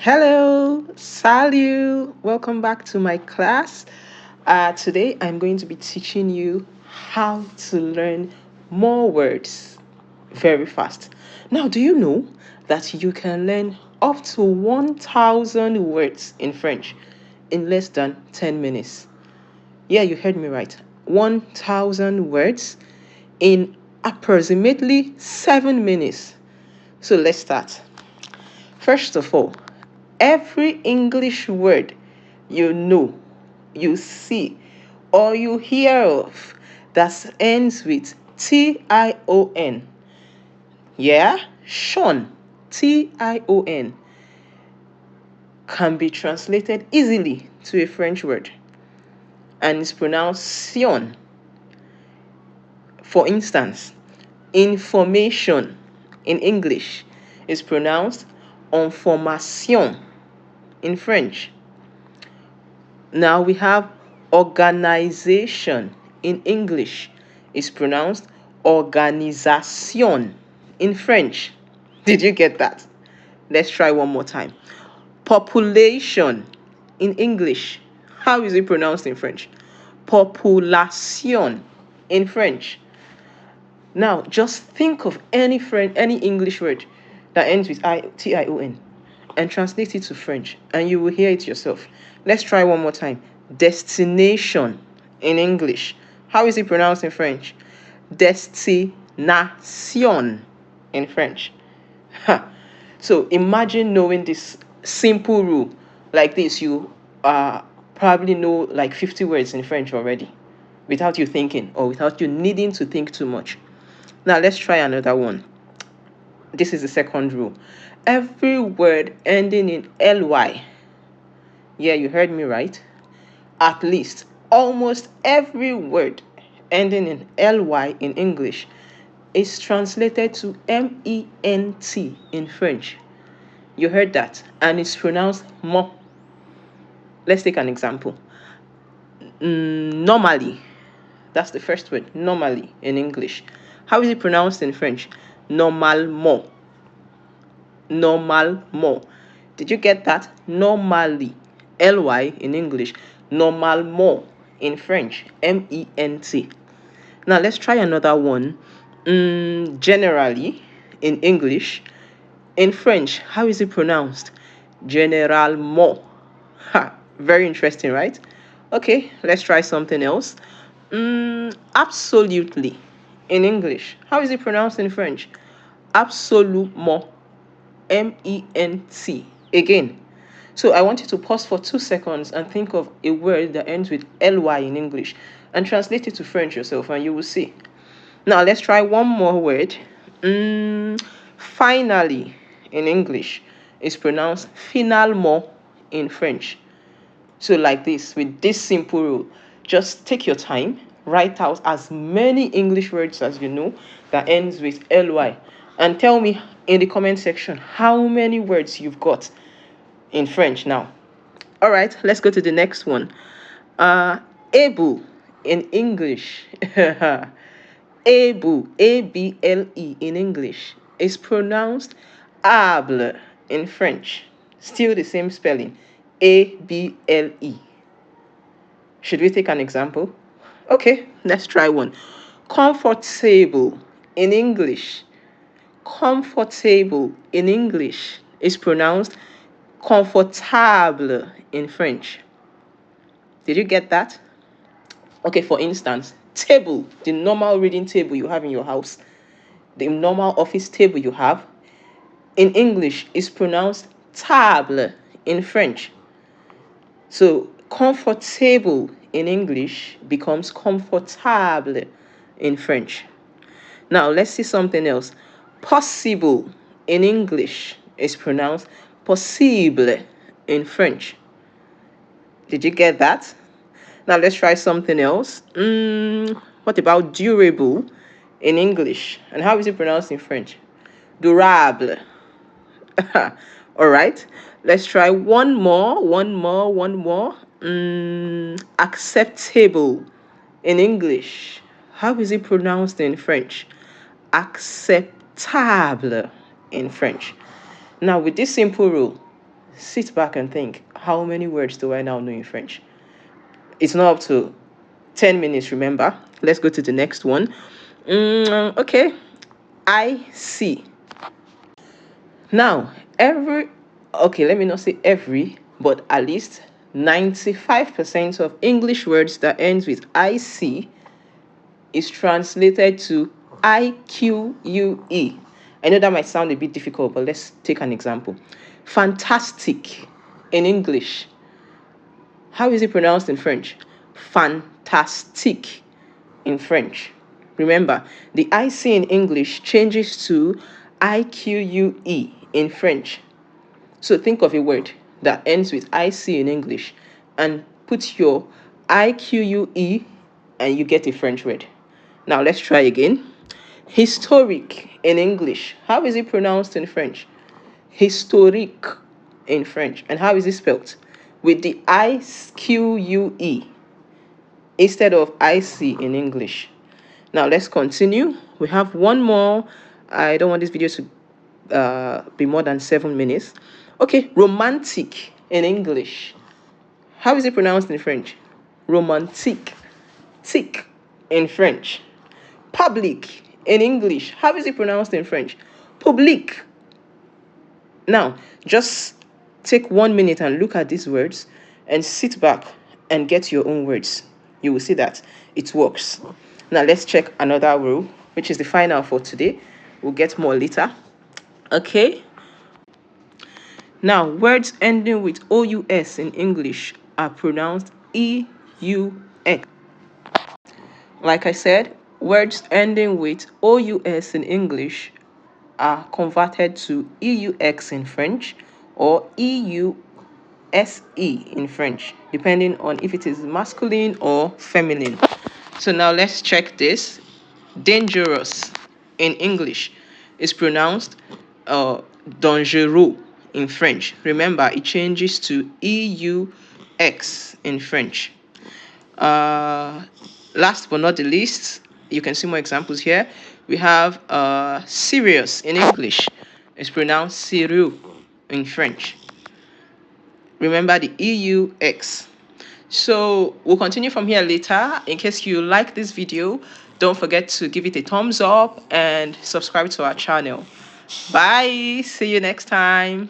Hello, salut, welcome back to my class. Today I'm going to be teaching you how to learn more words very fast. Now, do you know that you can learn up to 1,000 words in French in less than 10 minutes? Yeah, you heard me right. 1,000 words in approximately 7 minutes. So let's start. First of all, every English word you know, you see, or you hear of that ends with Tion. Yeah? Sean. Tion can be translated easily to a French word and is pronounced Sion. For instance, information in English is pronounced information in French. Now we have organization in English is pronounced organisation in French. Did you get that? Let's try one more time. Population in English. How is it pronounced in French? Population in French. Now just think of any English word that ends with tion and translate it to French, and you will hear it yourself. Let's try one more time. Destination in English. How is it pronounced in French? Destination in French. Ha. So imagine knowing this simple rule like this. You probably know like 50 words in French already without you thinking or without you needing to think too much. Now let's try another one. This is the second rule. Every word ending in ly, yeah, you heard me right. At least almost every word ending in ly in English is translated to ment in French. You heard that, and it's pronounced mo. Let's take an example. Normally, that's the first word. Normally in English. How is it pronounced in French? Normalement. Normalement. Did you get that? Normally. Ly in English. Normalement in French. ment. Now let's try another one. Generally in English. In French, how is it pronounced? Généralement. Ha, very interesting, right? Okay, let's try something else. Absolutely. In English, how is it pronounced in French? Absolument. ment. Again. So I want you to pause for 2 seconds and think of a word that ends with ly in English and translate it to French yourself, and you will see. Now let's try one more word. Finally, in English, is pronounced finalement in French. So like this, with this simple rule, just take your time, write out as many English words as you know that ends with ly, and tell me in the comment section how many words you've got in French now. All right, let's go to the next one. Able in English. Able, able in English is pronounced able in French. Still the same spelling, able. Should we take an example? Okay, let's try one. Comfortable in English. Comfortable in English is pronounced confortable in French. Did you get that? Okay, for instance, table, the normal reading table you have in your house, the normal office table you have, in English is pronounced table in French. So comfortable in English becomes comfortable in French. Now let's see something else. Possible in English is pronounced possible in French. Did you get that? Now let's try something else. What about durable in English? And how is it pronounced in French? Durable. All right. Let's try one more. Acceptable in English. How is it pronounced in French? Acceptable in French. Now, with this simple rule, sit back and think, how many words do I now know in French? It's not up to 10 minutes, remember. Let's go to the next one. Okay, I see. Now, let me not say every, but at least 95% of English words that ends with I see is translated to IQUE. I know that might sound a bit difficult, but let's take an example. Fantastic in English. How is it pronounced in French? Fantastique in French. Remember, the IC in English changes to IQUE in French. So think of a word that ends with IC in English and put your IQUE and you get a French word. Now let's try again. Historic in English. How is it pronounced in French? Historique in French. And how is it spelled? With the IQUE instead of IC in English. Now let's continue. We have one more. I don't want this video to be more than 7 minutes. Okay, romantic in English. How is it pronounced in French? Romantique. Tic in French. Public in English. How is it pronounced in French? Public. Now, just take 1 minute and look at these words and sit back and get your own words. You will see that it works. Now, let's check another rule, which is the final for today. We'll get more later. Okay. Now, words ending with OUS in English are pronounced EUX. Like I said, words ending with OUS in English are converted to EUX in French or EUSE in French, depending on if it is masculine or feminine. So now let's check this. Dangerous in English is pronounced dangereux in French. Remember, it changes to EUX in French. Last but not the least, you can see more examples here. We have serious in English. It's pronounced sérieux in French. Remember the EUX. So we'll continue from here later. In case you like this video, don't forget to give it a thumbs up and subscribe to our channel. Bye. See you next time.